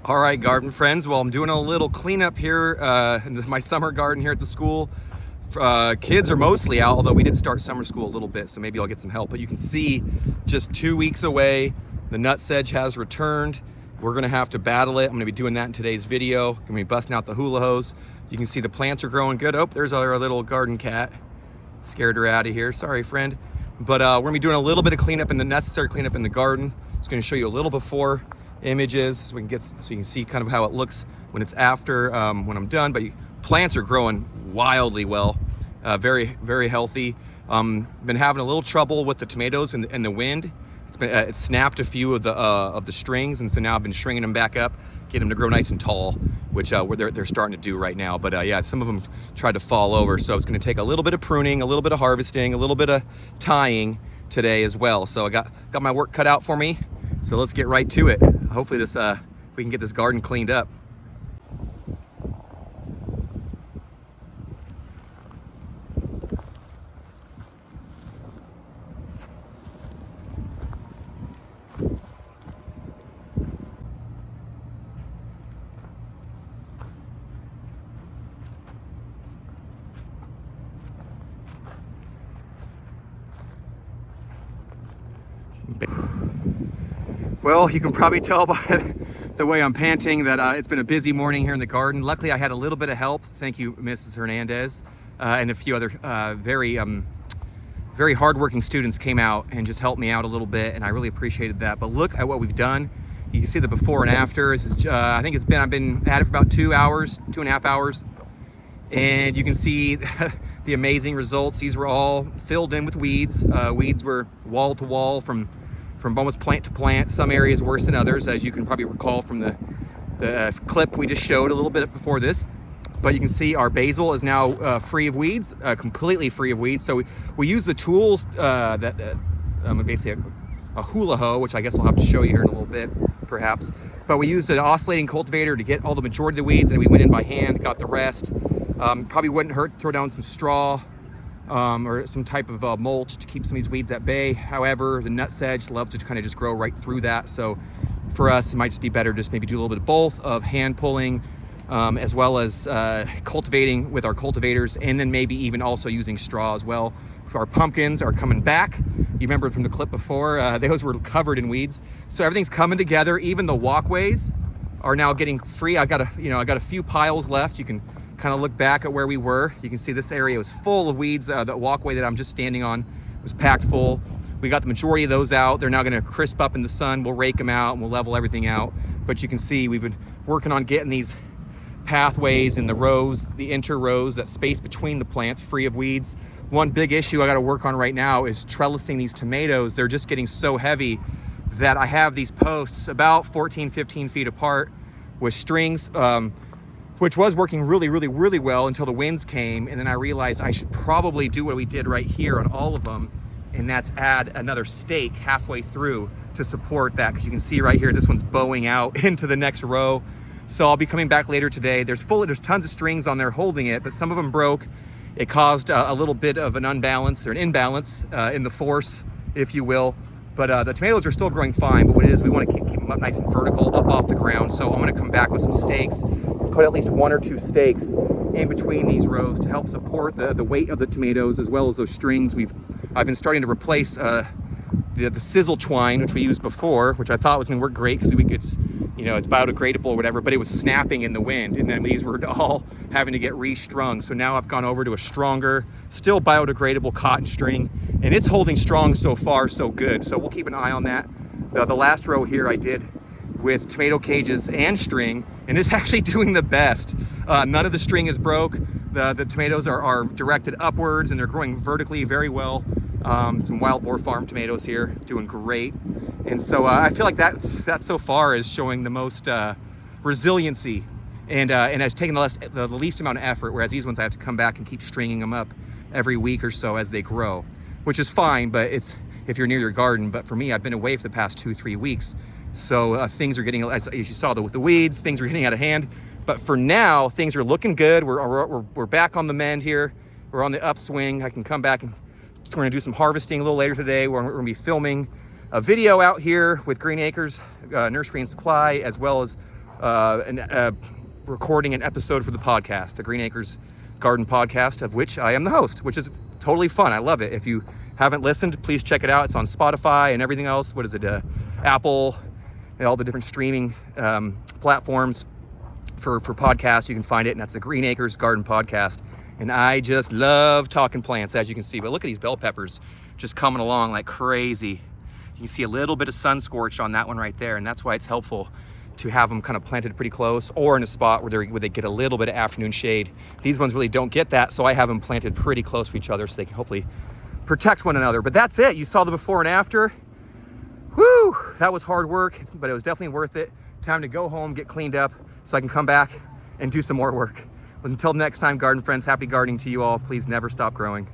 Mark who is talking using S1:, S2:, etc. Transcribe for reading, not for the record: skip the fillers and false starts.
S1: All right, garden friends. Well, I'm doing a little cleanup here in my summer garden here at the school. Kids are mostly out, although we did start summer school a little bit, so maybe I'll get some help. But you can see just 2 weeks away, the nutsedge has returned. We're gonna have to battle it. I'm gonna be doing that in today's video. I'm gonna be busting out the hula hose. You can see the plants are growing good. Oh, there's our little garden cat. Scared her out of here, sorry friend. But we're gonna be doing a little bit of cleanup, and the necessary cleanup in the garden. Just gonna show you a little before images so we can get, so you can see kind of how it looks when it's after, when I'm done. But plants are growing wildly well, very, very healthy. Been having a little trouble with the tomatoes and the wind. It snapped a few of the strings, and so now I've been stringing them back up, get them to grow nice and tall, which they're starting to do right now. But yeah, some of them tried to fall over, so it's going to take a little bit of pruning, a little bit of harvesting, a little bit of tying today as well. So I got my work cut out for me. So let's get right to it. Hopefully we can get this garden cleaned up. Well, you can probably tell by the way I'm panting that it's been a busy morning here in the garden. Luckily, I had a little bit of help. Thank you, Mrs. Hernandez, and a few other very hardworking students came out and just helped me out a little bit, and I really appreciated that. But look at what we've done. You can see the before and after. This is, I think I've been at it for about 2 hours, 2.5 hours, and you can see the amazing results. These were all filled in with weeds. Weeds were wall to wall from almost plant to plant. Some areas worse than others, as you can probably recall from the clip we just showed a little bit before this. But you can see our basil is now free of weeds, completely free of weeds. So we use the tools basically a hula hoe, which I guess I'll have to show you here in a little bit, perhaps. But we used an oscillating cultivator to get all the majority of the weeds, and we went in by hand, got the rest. Probably wouldn't hurt to throw down some straw or some type of mulch to keep some of these weeds at bay. However, the nutsedge loves to kind of just grow right through that. So for us, it might just be better just maybe do a little bit of both, of hand pulling as well as cultivating with our cultivators, and then maybe even also using straw as well. Our pumpkins are coming back. You remember from the clip before, those were covered in weeds. So everything's coming together. Even the walkways are now getting free. I got a few piles left. You can kind of look back at where we were. You can see this area was full of weeds. The walkway that I'm just standing on was packed full. We got the majority of those out. They're now going to crisp up in the sun. We'll rake them out and we'll level everything out. But you can see we've been working on getting these pathways in the rows, the inter rows, that space between the plants free of weeds. One big issue I got to work on right now is trellising these tomatoes. They're just getting so heavy that I have these posts about 14, 15 feet apart with strings, which was working really well until the winds came. And then I realized I should probably do what we did right here on all of them, and that's add another stake halfway through to support that, because you can see right here, this one's bowing out into the next row. So I'll be coming back later today. There's tons of strings on there holding it, but some of them broke. It caused a little bit of an unbalance or an imbalance in the force, if you will. But the tomatoes are still growing fine, but what it is, we want to keep them up nice and vertical up off the ground. So I'm going to come back with some stakes, put at least 1 or 2 stakes in between these rows to help support the weight of the tomatoes, as well as those strings. I've been starting to replace the sizzle twine, which we used before, which I thought was going to work great because it's biodegradable or whatever, but it was snapping in the wind, and then these were all having to get restrung. So now I've gone over to a stronger, still biodegradable cotton string, and it's holding strong so far, so good. So we'll keep an eye on that. The last row here I did with tomato cages and string, and it's actually doing the best. None of the string is broke. The tomatoes are directed upwards, and they're growing vertically very well. Some Wild Boar Farm tomatoes here, doing great. And so I feel like that so far is showing the most resiliency, and has taken the least amount of effort, whereas these ones I have to come back and keep stringing them up every week or so as they grow, which is fine, but it's if you're near your garden. But for me, I've been away for the past 2-3 weeks, so things are getting, as you saw with the weeds, things are getting out of hand. But for now, things are looking good. We're back on the mend here. We're on the upswing. I can come back, and we're going to do some harvesting a little later today. We're going to be filming a video out here with Green Acres Nursery and Supply, as well as recording an episode for the podcast, the Green Acres Garden Podcast, of which I am the host, which is totally fun. I love it. If you haven't listened, please check it out. It's on Spotify and everything else. What is it? Apple, and all the different streaming platforms for podcasts. You can find it, and that's the Green Acres Garden Podcast. And I just love talking plants, as you can see. But look at these bell peppers just coming along like crazy. You can see a little bit of sun scorch on that one right there, and that's why it's helpful to have them kind of planted pretty close or in a spot where they get a little bit of afternoon shade. These ones really don't get that, so I have them planted pretty close to each other so they can hopefully protect one another. But that's it. You saw the before and after. Whew, that was hard work, but it was definitely worth it. Time to go home, get cleaned up, so I can come back and do some more work. But until next time, garden friends, happy gardening to you all. Please never stop growing.